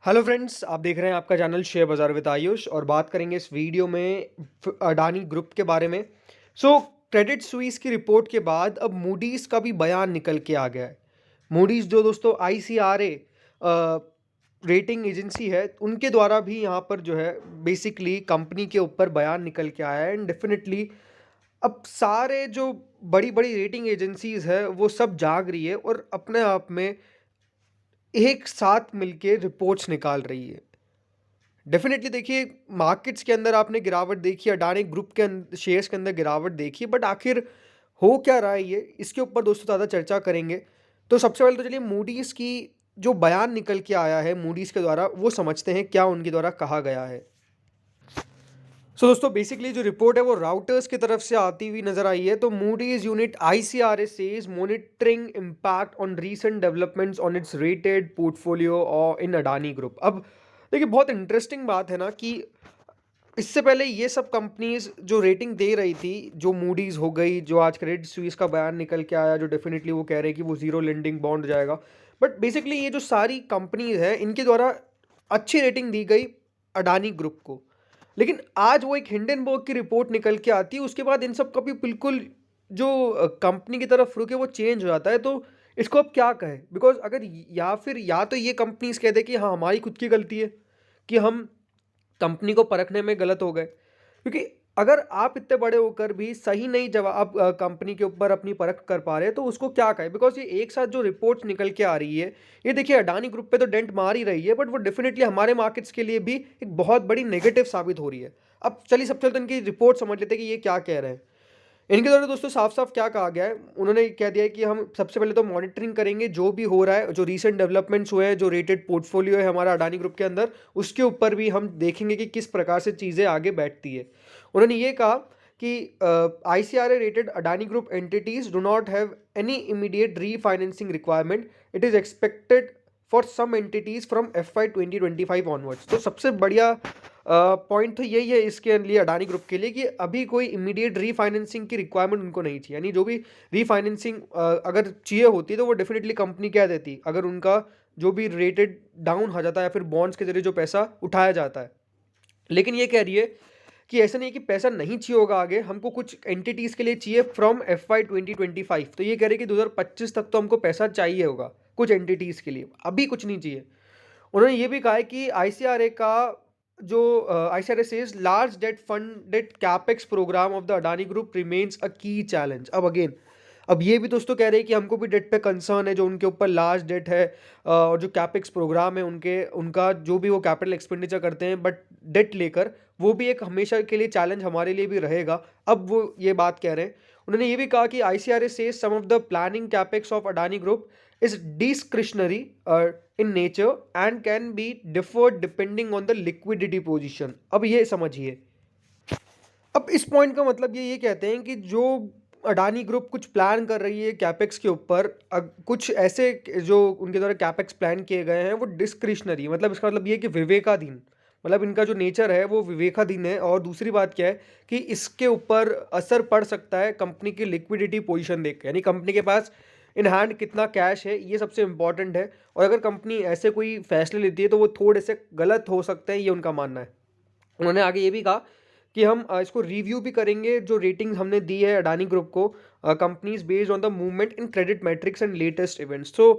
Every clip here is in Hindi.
हेलो फ्रेंड्स, आप देख रहे हैं आपका चैनल शेयर बाज़ार विद आयुष और बात करेंगे इस वीडियो में अडानी ग्रुप के बारे में। क्रेडिट स्विस की रिपोर्ट के बाद अब मूडीज़ का भी बयान निकल के आ गया है। मूडीज़ जो दोस्तों आईसीआरए रेटिंग एजेंसी है, उनके द्वारा भी यहाँ पर जो है बेसिकली कंपनी के ऊपर बयान निकल के आया है। एंड डेफिनेटली अब सारे जो बड़ी बड़ी रेटिंग एजेंसीज है वो सब जाग रही है और अपने आप में एक साथ मिलके रिपोर्ट्स निकाल रही है। डेफ़िनेटली देखिए, मार्केट्स के अंदर आपने गिरावट देखी, अडानी ग्रुप के शेयर्स के अंदर गिरावट देखी, बट आखिर हो क्या रहा है ये, इसके ऊपर दोस्तों ज़्यादा चर्चा करेंगे। तो सबसे पहले तो चलिए मूडीज़ की जो बयान निकल के आया है मूडीज़ के द्वारा, वो समझते हैं क्या उनके द्वारा कहा गया है। दोस्तों बेसिकली जो रिपोर्ट है वो राउटर्स की तरफ से आती हुई नज़र आई है। तो Moody's unit ICRA says monitoring impact on recent developments on it's rated portfolio और इन अडानी ग्रुप। अब देखिए, बहुत इंटरेस्टिंग बात है ना कि इससे पहले ये सब कंपनीज जो रेटिंग दे रही थी, जो मूडीज हो गई, जो आज क्रेडिट स्विस का बयान निकल के आया, जो डेफिनेटली वो कह रहे हैं कि वो जीरो लेंडिंग बॉन्ड जाएगा। बट बेसिकली ये जो सारी कंपनीज हैं, इनके द्वारा अच्छी रेटिंग दी गई अडानी ग्रुप को। लेकिन आज वो एक हिंडनबर्ग की रिपोर्ट निकल के आती है, उसके बाद इन सब का भी बिल्कुल जो कंपनी की तरफ रुख है वो चेंज हो जाता है। तो इसको अब क्या कहें, बिकॉज अगर या फिर या तो ये कंपनीज कह दे कि हाँ हमारी खुद की गलती है कि हम कंपनी को परखने में गलत हो गए, क्योंकि अगर आप इतने बड़े होकर भी सही नहीं जवाब कंपनी के ऊपर अपनी परख कर पा रहे हैं तो उसको क्या कहें। बिकॉज ये एक साथ जो रिपोर्ट्स निकल के आ रही है, ये देखिए अडानी ग्रुप पे तो डेंट मार ही रही है, बट वो डेफिनेटली हमारे मार्केट्स के लिए भी एक बहुत बड़ी नेगेटिव साबित हो रही है। अब चलिए सबसे पहले तो इनकी रिपोर्ट समझ लेते हैं कि ये क्या कह रहे हैं। इनके द्वारा दोस्तों साफ साफ क्या कहा गया है, उन्होंने कह दिया है कि हम सबसे पहले तो मॉनिटरिंग करेंगे जो भी हो रहा है, जो रीसेंट डेवलपमेंट्स हुए हैं, जो रेटेड पोर्टफोलियो है हमारा अडानी ग्रुप के अंदर, उसके ऊपर भी हम देखेंगे कि किस प्रकार से चीज़ें आगे बैठती है। उन्होंने ये कहा कि ICRA rated Adani group entities do not have any immediate refinancing requirement. It is expected for some entities from FY 2025 onwards. तो सबसे बढ़िया पॉइंट तो यही है इसके लिए, अडानी ग्रुप के लिए, कि अभी कोई इमीडिएट रीफाइनेंसिंग की रिक्वायरमेंट उनको नहीं चाहिए। यानी जो भी रीफाइनेंसिंग अगर चाहिए होती तो वो डेफिनेटली कंपनी कह देती, अगर उनका जो भी रेटेड डाउन हो जाता है या फिर बॉन्ड्स के जरिए जो पैसा उठाया जाता है। लेकिन ये कह रही है कि ऐसा नहीं है कि पैसा नहीं चाहिए होगा आगे, हमको कुछ एंटिटीज़ के लिए चाहिए फ्रॉम FY 2025। तो ये कह रहे हैं कि 2025 तक तो हमको पैसा चाहिए होगा कुछ एंटिटीज़ के लिए, अभी कुछ नहीं चाहिए। उन्होंने ये भी कहा है कि आईसीआरए का जो ICRA says large debt funded capex programme of the Adani group remains a key challenge. अब अगेन, अब ये भी दोस्तों कह रहे हैं कि हमको भी डेट पे कंसर्न है, जो उनके ऊपर लार्ज डेट है और जो कैपेक्स प्रोग्राम है उनके, उनका जो भी वो कैपिटल एक्सपेंडिचर करते हैं बट डेट लेकर, वो भी एक हमेशा के लिए चैलेंज हमारे लिए भी रहेगा। अब वो ये बात कह रहे हैं। उन्होंने ये भी कहा कि ICRA says some of the planning capex of Adani group is discretionary in nature and can be deferred depending on the liquidity position। अब ये समझिए, अब इस पॉइंट का मतलब ये कहते हैं कि जो अडानी ग्रुप कुछ प्लान कर रही है कैपेक्स के ऊपर, कुछ ऐसे जो उनके द्वारा कैपेक्स प्लान किए गए हैं वो डिस्क्रिशनरी, मतलब इसका मतलब ये है कि विवेकाधीन, मतलब इनका जो नेचर है वो विवेकाधीन है। और दूसरी बात क्या है कि इसके ऊपर असर पड़ सकता है कंपनी की लिक्विडिटी पोजीशन देख के, यानी कंपनी के पास इन हैंड कितना कैश है, ये सबसे इंपॉर्टेंट है। और अगर कंपनी ऐसे कोई फैसले लेती है तो वो थोड़े से गलत हो सकते हैं, ये उनका मानना है। उन्होंने आगे ये भी कहा कि हम इसको रिव्यू भी करेंगे, जो रेटिंग हमने दी है अडानी ग्रुप को, companies based on the movement in credit matrix and latest events. तो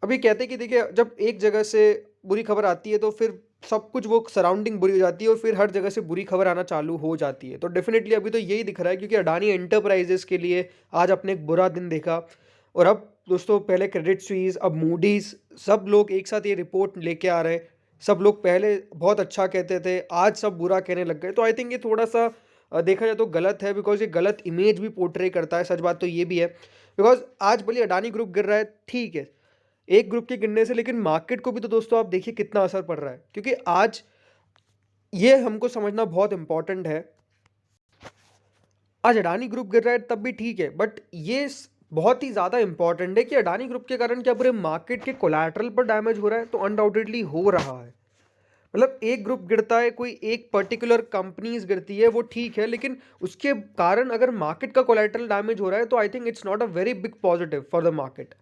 अभी कहते हैं कि देखिए, जब एक जगह से बुरी खबर आती है तो फिर सब कुछ वो सराउंडिंग बुरी हो जाती है और फिर हर जगह से बुरी खबर आना चालू हो जाती है। तो डेफिनेटली अभी तो यही दिख रहा है, क्योंकि अडानी एंटरप्राइजेस के लिए आज आपने एक बुरा दिन देखा, और अब दोस्तों पहले क्रेडिट स्विस, अब मूडीज, सब लोग एक साथ ये रिपोर्ट लेके आ रहे हैं। सब लोग पहले बहुत अच्छा कहते थे, आज सब बुरा कहने लग गए। तो आई थिंक ये थोड़ा सा देखा जाए तो गलत है, बिकॉज ये गलत इमेज भी पोर्ट्रे करता है। सच बात तो ये भी है, बिकॉज आज भले अडानी ग्रुप गिर रहा है, ठीक है, एक ग्रुप के गिरने से, लेकिन मार्केट को भी तो दोस्तों आप देखिए कितना असर पड़ रहा है। क्योंकि आज ये हमको समझना बहुत इंपॉर्टेंट है, आज अडानी ग्रुप गिर रहा है तब भी ठीक है, बट ये बहुत ही ज़्यादा इंपॉर्टेंट है कि अडानी ग्रुप के कारण क्या पूरे मार्केट के कोलैटरल पर डैमेज हो रहा है, तो अनडाउटेडली हो रहा है। मतलब एक ग्रुप गिरता है, कोई एक पर्टिकुलर कंपनीज गिरती है, वो ठीक है, लेकिन उसके कारण अगर मार्केट का कोलैटरल डैमेज हो रहा है तो I think it's not a very big positive for the market.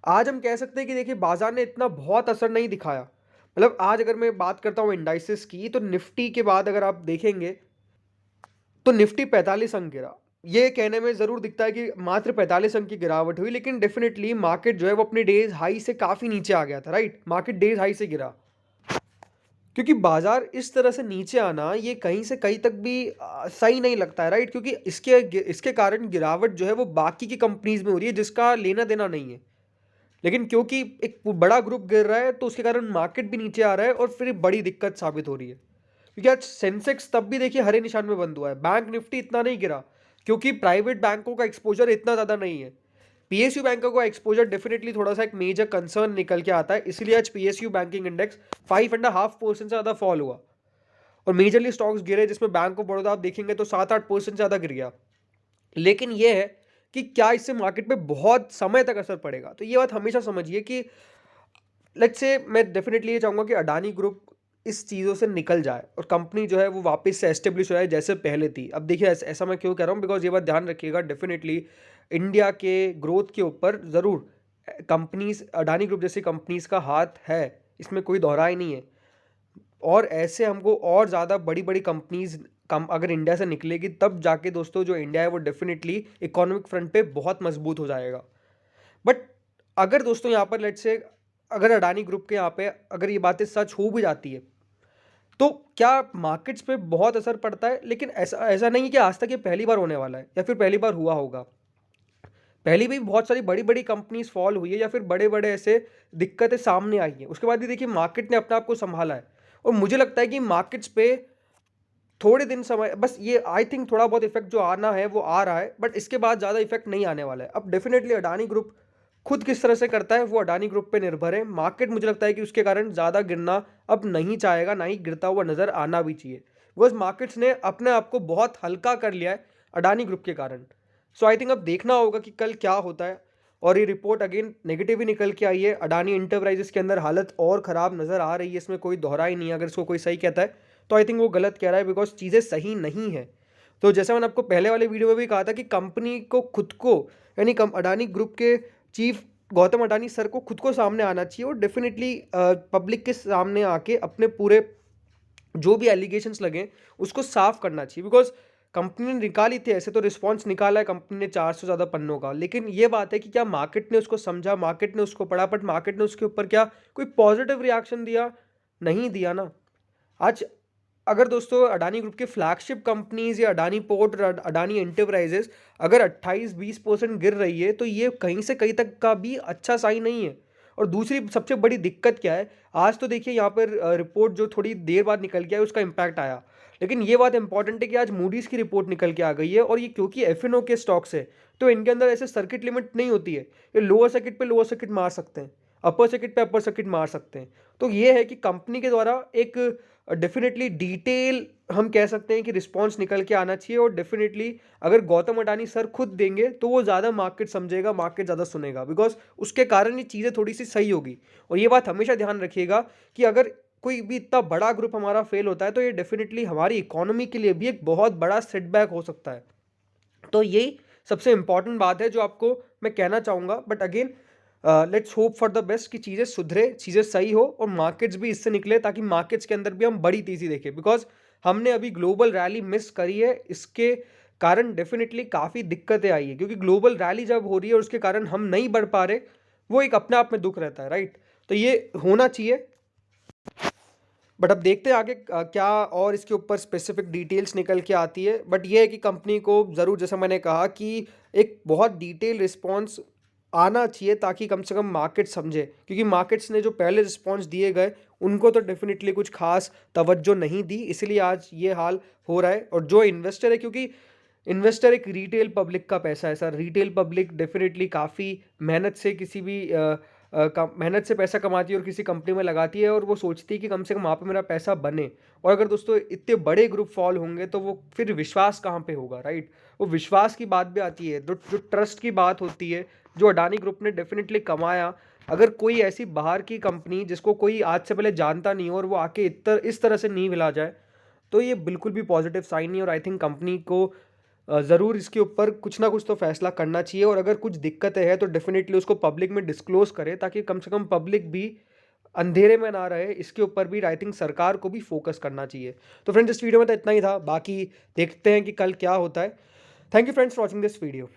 आज हम कह सकते हैं कि देखिए बाजार ने इतना बहुत असर नहीं दिखाया, मतलब आज अगर मैं बात करता हूँ इंडाइसेस की, तो निफ्टी के बाद अगर आप देखेंगे तो निफ्टी 45 अंक गिरा। ये कहने में ज़रूर दिखता है कि मात्र 45 अंक की गिरावट हुई, लेकिन डेफिनेटली मार्केट जो है वो अपने डेज हाई से काफ़ी नीचे आ गया था, राइट? मार्केट डेज हाई से गिरा, क्योंकि बाजार इस तरह से नीचे आना ये कहीं से कहीं तक भी सही नहीं लगता है, राइट? क्योंकि इसके कारण गिरावट जो है वो बाकी की कंपनीज में हो रही है जिसका लेना देना नहीं है, लेकिन क्योंकि एक बड़ा ग्रुप गिर रहा है तो उसके कारण मार्केट भी नीचे आ रहा है और फिर बड़ी दिक्कत साबित हो रही है। क्योंकि आज सेंसेक्स तब भी देखिए हरे निशान में बंद हुआ है, बैंक निफ्टी इतना नहीं गिरा क्योंकि प्राइवेट बैंकों का एक्सपोजर इतना ज़्यादा नहीं है। पीएसयू बैंकों का एक्सपोजर डेफिनेटली थोड़ा सा एक मेजर कंसर्न निकल के आता है, इसलिए आज पीएसयू बैंकिंग इंडेक्स 5.5% से ज़्यादा फॉल हुआ और मेजरली स्टॉक्स गिरे, जिसमें बैंक ऑफ बड़ौदा आप देखेंगे तो 7-8% ज़्यादा गिर गया। लेकिन ये है कि क्या इससे मार्केट पे बहुत समय तक असर पड़ेगा, तो ये बात हमेशा समझिए कि लेट्स से मैं डेफिनेटली ये चाहूँगा कि अडानी ग्रुप इस चीज़ों से निकल जाए और कंपनी जो है वो वापस से एस्टेब्लिश हो जाए जैसे पहले थी। अब देखिए ऐसा मैं क्यों कह रहा हूँ, बिकॉज ये बात ध्यान रखिएगा, डेफिनेटली इंडिया के ग्रोथ के ऊपर ज़रूर कंपनीज, अडानी ग्रुप जैसी कंपनीज का हाथ है, इसमें कोई दोहराई नहीं है। और ऐसे हमको और ज़्यादा बड़ी बड़ी कंपनीज कम अगर इंडिया से निकलेगी तब जाके दोस्तों जो इंडिया है वो डेफिनेटली इकोनॉमिक फ्रंट पे बहुत मजबूत हो जाएगा। बट अगर दोस्तों यहाँ पर लेट्स से अगर अडानी ग्रुप के यहाँ पे अगर ये बातें सच हो भी जाती है तो क्या मार्केट्स पे बहुत असर पड़ता है, लेकिन ऐसा ऐसा नहीं है कि आज तक ये पहली बार होने वाला है या फिर पहली बार हुआ होगा। पहले भी बहुत सारी बड़ी बड़ी कंपनीज फॉल हुई है या फिर बड़े बड़े ऐसे दिक्कतें सामने आई हैं, उसके बाद भी देखिए मार्केट ने अपने आप को संभाला है। और मुझे लगता है कि मार्केट्स पे थोड़े दिन समय बस ये आई थिंक थोड़ा बहुत इफेक्ट जो आना है वो आ रहा है, बट इसके बाद ज़्यादा इफेक्ट नहीं आने वाला है। अब डेफिनेटली अडानी ग्रुप खुद किस तरह से करता है वो अडानी ग्रुप पे निर्भर है। मार्केट मुझे लगता है कि उसके कारण ज़्यादा गिरना अब नहीं चाहेगा, ना ही गिरता हुआ नज़र आना भी चाहिए, बिकॉज मार्केट्स ने अपने आप को बहुत हल्का कर लिया है अडानी ग्रुप के कारण। सो आई थिंक अब देखना होगा कि कल क्या होता है। और ये रिपोर्ट अगेन नेगेटिव ही निकल के आई है, अडानी इंटरप्राइजेस के अंदर हालत और ख़राब नज़र आ रही है, इसमें कोई दोहरा ही नहीं है। अगर इसको कोई सही कहता है तो आई थिंक वो गलत कह रहा है, बिकॉज चीज़ें सही नहीं है। तो जैसा मैंने आपको पहले वाले वीडियो में भी कहा था कि कंपनी को खुद को, यानी अडानी ग्रुप के चीफ गौतम अडानी सर को खुद को सामने आना चाहिए और डेफिनेटली पब्लिक के सामने आके अपने पूरे जो भी एलिगेशंस लगे उसको साफ करना चाहिए। बिकॉज कंपनी ने निकाली थी, ऐसे तो रिस्पॉन्स निकाला है कंपनी ने 400 ज़्यादा पन्नों का, लेकिन ये बात है कि क्या मार्केट ने उसको समझा, मार्केट ने उसको पढ़ा, बट मार्केट ने उसके ऊपर क्या कोई पॉजिटिव रिएक्शन दिया? नहीं दिया ना। आज अगर दोस्तों अडानी ग्रुप के फ्लैगशिप कंपनीज या अडानी पोर्ट और अडानी एंटरप्राइजेस अगर 28-20% गिर रही है तो ये कहीं से कहीं तक का भी अच्छा साइन नहीं है। और दूसरी सबसे बड़ी दिक्कत क्या है, आज तो देखिए यहाँ पर रिपोर्ट जो थोड़ी देर बाद निकल के आई उसका इम्पैक्ट आया, लेकिन ये बात इंपॉर्टेंट है कि आज मूडीज़ की रिपोर्ट निकल के आ गई है और ये क्योंकि एफएनओ के स्टॉक्स है तो इनके अंदर ऐसे सर्किट लिमिट नहीं होती है, ये लोअर सर्किट पे लोअर सर्किट मार सकते हैं, अपर सर्किट पे अपर सर्किट मार सकते हैं। तो ये है कि कंपनी के द्वारा एक डेफिनेटली डिटेल हम कह सकते हैं कि रिस्पॉन्स निकल के आना चाहिए और डेफिनेटली अगर गौतम अडानी सर खुद देंगे तो वो ज़्यादा मार्केट समझेगा, मार्केट ज़्यादा सुनेगा, बिकॉज उसके कारण ये चीज़ें थोड़ी सी सही होगी। और ये बात हमेशा ध्यान रखिएगा कि अगर कोई भी इतना बड़ा ग्रुप हमारा फेल होता है तो ये डेफिनेटली हमारी इकोनॉमी के लिए भी एक बहुत बड़ा सेटबैक हो सकता है। तो यही सबसे इंपॉर्टेंट बात है जो आपको मैं कहना चाहूँगा। But again let's hope for the best कि चीज़ें सुधरे, चीज़ें सही हो और मार्केट्स भी इससे निकले, ताकि मार्केट्स के अंदर भी हम बड़ी तेज़ी देखें। बिकॉज हमने अभी ग्लोबल रैली मिस करी है, इसके कारण डेफिनेटली काफ़ी दिक्कतें आई है, क्योंकि ग्लोबल रैली जब हो रही है और उसके कारण हम नहीं बढ़ पा रहे, वो एक अपने आप में दुख रहता है, राइट? तो ये होना चाहिए। बट अब देखते हैं आगे क्या और इसके ऊपर स्पेसिफिक डिटेल्स निकल के आती है। बट ये है कि कंपनी को ज़रूर, जैसा मैंने कहा, कि एक बहुत डिटेल रिस्पॉन्स आना चाहिए ताकि कम से कम मार्केट समझे, क्योंकि मार्केट्स ने जो पहले रिस्पॉन्स दिए गए उनको तो डेफिनेटली कुछ खास तवज्जो नहीं दी, इसलिए आज ये हाल हो रहा है। और जो इन्वेस्टर है, क्योंकि इन्वेस्टर एक रिटेल पब्लिक का पैसा है सर, रिटेल पब्लिक डेफिनेटली काफ़ी मेहनत से किसी भी मेहनत से पैसा कमाती है और किसी कंपनी में लगाती है और वो सोचती है कि कम से कम वहाँ पे मेरा पैसा बने। और अगर दोस्तों इतने बड़े ग्रुप फॉल होंगे तो वो फिर विश्वास कहाँ पे होगा, राइट? वो विश्वास की बात भी आती है, जो ट्रस्ट की बात होती है, जो अडानी ग्रुप ने डेफिनेटली कमाया। अगर कोई ऐसी बाहर की कंपनी जिसको कोई आज से पहले जानता नहीं हो और वो आके इस तरह से नींव हिला जाए, तो ये बिल्कुल भी पॉजिटिव साइन नहीं। और आई थिंक कंपनी को ज़रूर इसके ऊपर कुछ ना कुछ तो फैसला करना चाहिए और अगर कुछ दिक्कतें हैं तो डेफिनेटली उसको पब्लिक में डिस्क्लोज़ करे, ताकि कम से कम पब्लिक भी अंधेरे में ना रहे, इसके ऊपर भी आई थिंक सरकार को भी फोकस करना चाहिए। तो फ्रेंड्स इस वीडियो में तो इतना ही था, बाकी देखते हैं कि कल क्या होता है। Thank you friends for watching this video.